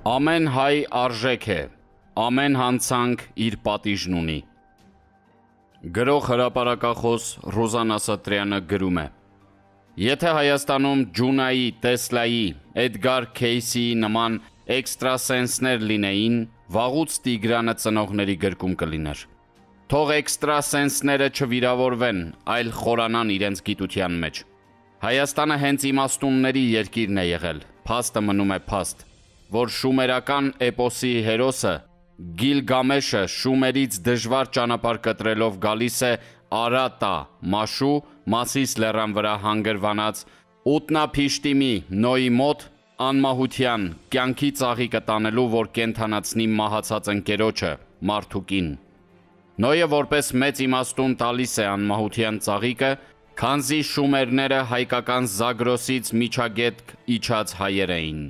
Ամեն հայ արժեք է, ամեն հանցանք իր պատիժն ունի։ Գրող հրապարակախոս Ռոզաննա Սատրյանը գրում է. Եթե Հայաստանում Ջունայի, Տեսլայի, Էդգար Քեյսիի նման էքստրասենսներ լինեին, վաղուց Տիգրանը ծնողների գրկում կլիներ։ Թող էքստրասենսները չվիրավորվեն, այլ խորանան իրենց գիտության մեջ։ Հայաստանը հենց իմաստունների երկիրն է եղել, փաստը մնում է փաստ, որ շումերական էպոսի հերոսը Գիլգամեշը շումերից դժվար ճանապարհ կտրելով գալիս է Արատա, Մաշու, Մասիս լեռան վրա հանգրվանած Ուտնափիշտիմի Նոյի մոտ անմահության կյանքի ծաղիկը տանելու, որ կենթանացնի մահացած ընկերոջը Մարդուկին։ Նոյը որպես մեծ իմաստուն տալիս է անմահության ծաղիկը, քանզի շումերները հայկական Զագրոսից միջագետք իջած հայեր էին։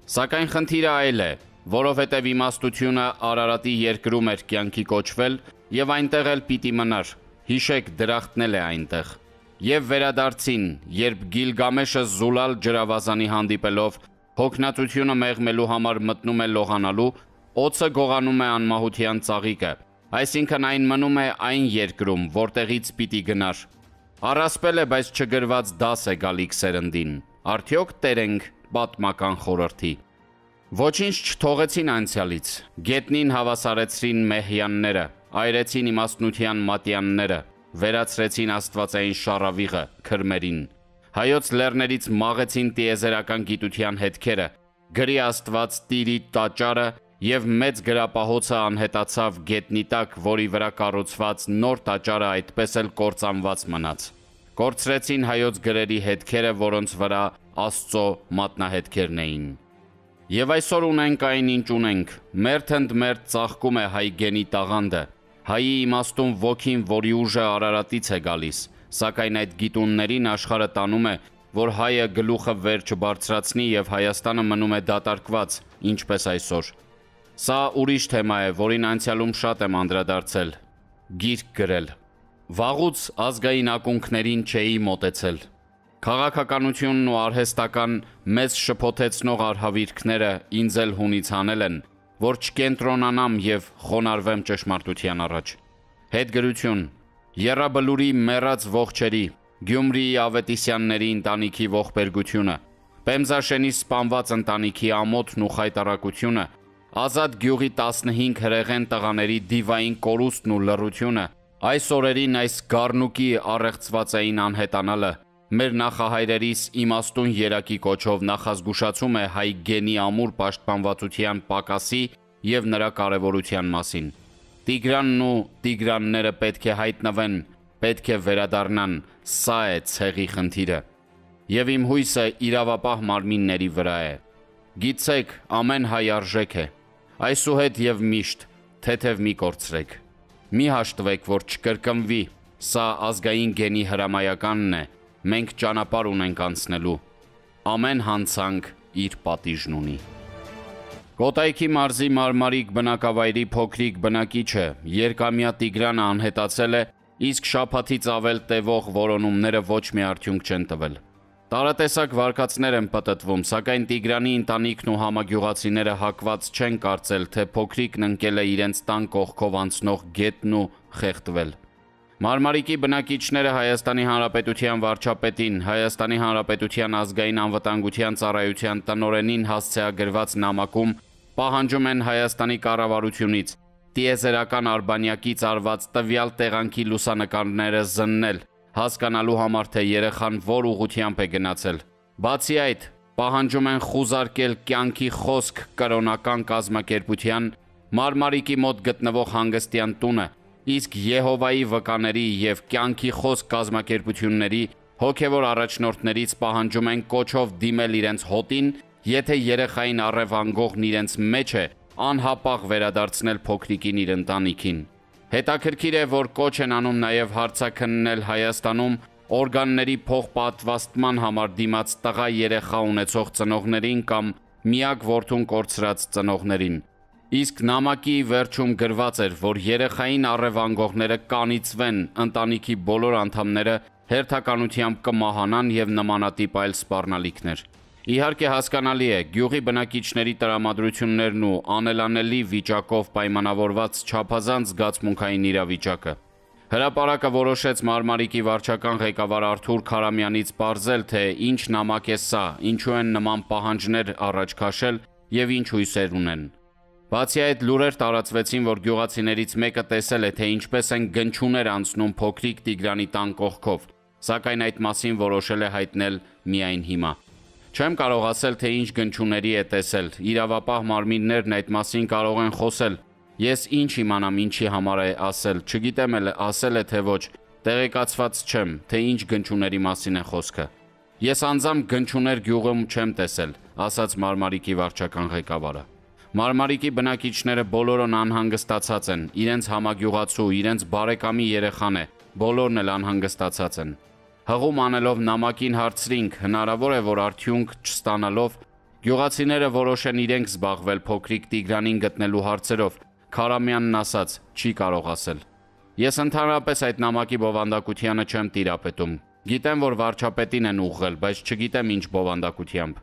Սակայն խնդիրը այլ է, որովհետև իմաստությունը Արարատի երկրում էր կյանքի կոչվել և այնտեղ էլ պիտի մնար, հիշեք դրախտն է այնտեղ։ Եվ վերադարձին, երբ Գիլգամեշը զուլալ ջրավազանի հանդիպելով հոգնածությունը մեղմելու համար մտնում է լողանալու, օձը գողանում է անմահության ծաղիկը, այսինքն այն մնում է այն երկրում, որտեղից պիտի գնար։ Առասպել է, բայց չգրված դաս է գալիք սերնդին, արդյոք տերենք պատմական խորհրդի։ Ոչինչ չթողեցին անցյալից, գետնին հավասարեցրին մեհյանները, այրեցին իմաստնության մատյանները, վերացրեցին աստվածային շառավիղը, քրմերին։ Հայոց լեռներից մաղեցին տիեզերական գիտության հետքերը, գրի աստված տիրի տաճարը և մեծ գրապահոցը անհետացավ գետնի տակ, որի վրա կառուցված նոր տաճարը այդպես էլ կործանված մնաց։ Կորցրեցին հայոց գրերի հետքերը, որոնց վրա Աստծո մատնահետքերն էին։ Եվ այսօր ունենք այն, ինչ ունենք, մերթ ընդ մերթ ծաղկում է հայ գենի տաղանդը, հայի իմաստուն ոգին, որի ուժը Արարատից է գալիս, սակայն այդ գիտուններին աշխարհը տանում է, որ հայը գլուխը վեր չբարձրացնի և Հայաստանը մնում է դատարկված, ինչպես այսօր։ Սա ուրիշ թեմա է, որին անցյալում շատ եմ անդրադարձել, գիրք գրել։ Վաղուց ազգային ակունքներին չէի մոտեցել։ Քաղաքականությունն ու արհեստական մեզ շփոթեցնող արհավիրքները ինձ էլ հունից հանել են, որ չկենտրոնանամ և խոնարհվեմ ճշմարտության առաջ։ Հետգրություն, Եռաբլուրի մեռած ողջերի, Գյումրիի Ավետիսյանների ընտանիքի ողբերգությունը, Պեմզաշենի սպանված ընտանիքի ամոթն ու խայտառակությունը, Ազատ գյուղի 15 հրեղեն տղաների դիվային կորուստն ու լռությունը, այս օրերին այս գառնուկի առեղծվածային անհետանալը, մեր նախահայրերիս իմաստուն երակի կոչով նախազգուշացում է հայ գենի ամուր պաշտպանվածության պակասի և նրա կարևորության մասին։ Տիգրանն ու Տիգրանները պետք է հայտնվեն, պետք է վերադառնան, սա է ցեղի խնդիրը։ Եվ իմ հույսը իրավապահ մարմինների վրա է։ Գիտեք, ամեն հայ արժեք է։ Այսուհետ և միշտ, թեթև մի կորցրեք։ Մի հաշտվեք, որ չկրկնվի, սա ազգային գենի հրամայականն է, մենք ճանապարհ ունենք անցնելու։ Ամեն հանցանք իր պատիժն ունի։ Կոտայքի մարզի Մարմարիկ բնակավայրի փոքրիկ բնակիչը երկամյա Տիգրանը անհետացել է, իսկ շաբաթից ավել տևող որոնումները ոչ մի արդյունք չեն տվել։ Տարատեսակ վարկածներ են պտտվում, սակայն Տիգրանի ընտանիքն ու համագյուղացիները հակված չեն կարծել, թե փոքրիկն ընկել է իրենց տան կողքով անցնող գետն ու խեղդվել։ Մարմարիկի բնակիչները Հայաստանի Հանրապետության վարչապետին, Հայաստանի Հանրապետության ազգային անվտանգության ծառայության տնօրենին հասցեագրված նամակում պահանջում են Հայաստանի կառավարությունից տիեզերական արբանյակից արված տվյալ տեղանքի լուսանկարները զննել, հասկանալու համար, թե երեխան որ ուղղությամբ է գնացել։ Բացի այդ, պահանջում են խուզարկել կյանքի խոսք կրոնական կազմակերպության Մարմարիկի մոտ գտնվող հանգստյան տունը, իսկ Եհովայի վկաների և կյանքի խոսք կազմակերպությունների հոգևոր առաջնորդներից պահանջում են կոչով դիմել իրենց հոտին, եթե երեխային առևանգողն իրենց մեջ է, անհապաղ վերադարձնել փոքրիկին իր ընտանիքին։ Հետաքրքիր է, որ կոչ են անում նաև հարցաքննել Հայաստանում օրգանների փոխպատվաստման համար դիմաց տղա երեխա ունեցող ծնողներին կամ միակ որդուն կորցրած ծնողներին։ Իսկ նամակի վերջում գրված էր, որ երեխային առևանգողները կանիծվեն, ընտանիքի բոլոր անդամները հերթականությամբ կմահանան և նմանատիպ այլ սպառնալիքներ։ Իհարկե հասկանալի է, գյուղի բնակիչների տրամադրություններն ու անելանելի վիճակով պայմանավորված չափազանց զգացմունքային իրավիճակը։ Հրապարակը որոշեց Մարմարիկի վարչական ղեկավար Արթուր Քարամյանից պարզել, թե ինչ նամակ է սա, ինչու են նման պահանջներ առաջ քաշել եւ ինչ հույսեր ունեն։ Բացի այդ, լուրեր տարածվեցին, որ գյուղացիներից մեկը տեսել է, թե ինչպես են գնչուներ անցնում փոքրիկ Տիգրանի տան կողքով, սակայն այդ մասին որոշել է հայտնել միայն հիմա։ Չեմ կարող ասել, թե ինչ գնչուների է տեսել, իրավապահ մարմիններն այդ մասին կարող են խոսել։ Ես ինչ իմանամ ինչի համար է ասել, չգիտեմ էլ ասել է թե ոչ, տեղեկացված չեմ, թե ինչ գնչուների մասին է խոսքը։ Ես անձամբ գնչուներ գյուղում չեմ տեսել, ասաց Մարմարիկի վարչական ղեկավարը։ Մարմարիկի բնակիչները բոլորն անհանգստացած են, իրենց համագյուղացու, իրենց բարեկամի երեխան է, բոլորն էլ անհանգստացած են։ Հղում անելով նամակին հարցրինք, հնարավոր է, որ արդյունք չստանալով գյուղացիները որոշեն իրենք զբաղվել փոքրիկ Տիգրանին գտնելու հարցերով։ Քարամյանն ասաց, չի կարող ասել։ Ես ընդհանրապես այդ նամակի բովանդակությանը չեմ տիրապետում։ Գիտեմ, որ վարչապետին են ուղղել, բայց չգիտեմ ինչ բովանդակությամբ։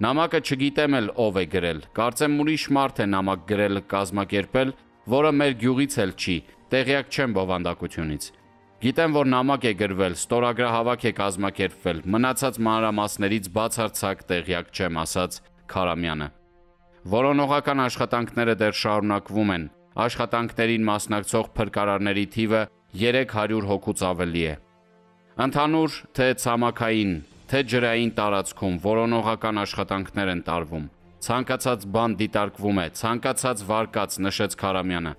Նամակը չգիտեմ էլ ով է գրել։ Կարծեմ ուրիշ մարդ է նամակ գրել կազմակերպել, որը մեր գյուղից էլ չի, տեղյակ չեմ բովանդակությունից։ Գիտեմ, որ նամակ է գրվել, ստորագրահավաք է կազմակերպվել, մնացած մանրամասներից բացարձակ տեղյակ չեմ, ասաց Քարամյանը։ Որոնողական աշխատանքները դեռ շարունակվում են։ Աշխատանքներին մասնակցող փրկարարների թիվը 300 հոգուց ավելի է։ Ընդհանուր թե ցամաքային, թե ջրային տարածքում որոնողական աշխատանքներ են տարվում։ Ցանկացած բան դիտարկվում է, ցանկացած վարկած, նշեց Քարամյանը։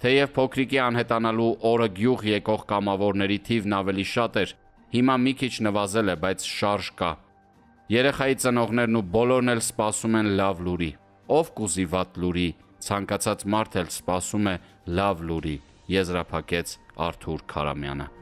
Թեև փոքրիկի անհետանալու օրը գյուղ եկող կամավորների թիվն ավելի շատ էր, հիմա մի քիչ նվազել է, բայց շարժ կա։ Երեխայի ծնողներն ու բոլորն էլ սպասում են լավ լուրի։ Ով կուզի վատ լուրի, ցանկացած մարդ էլ սպասում է լավ լուրի, եզրափակեց Արթուր Քարամյանը։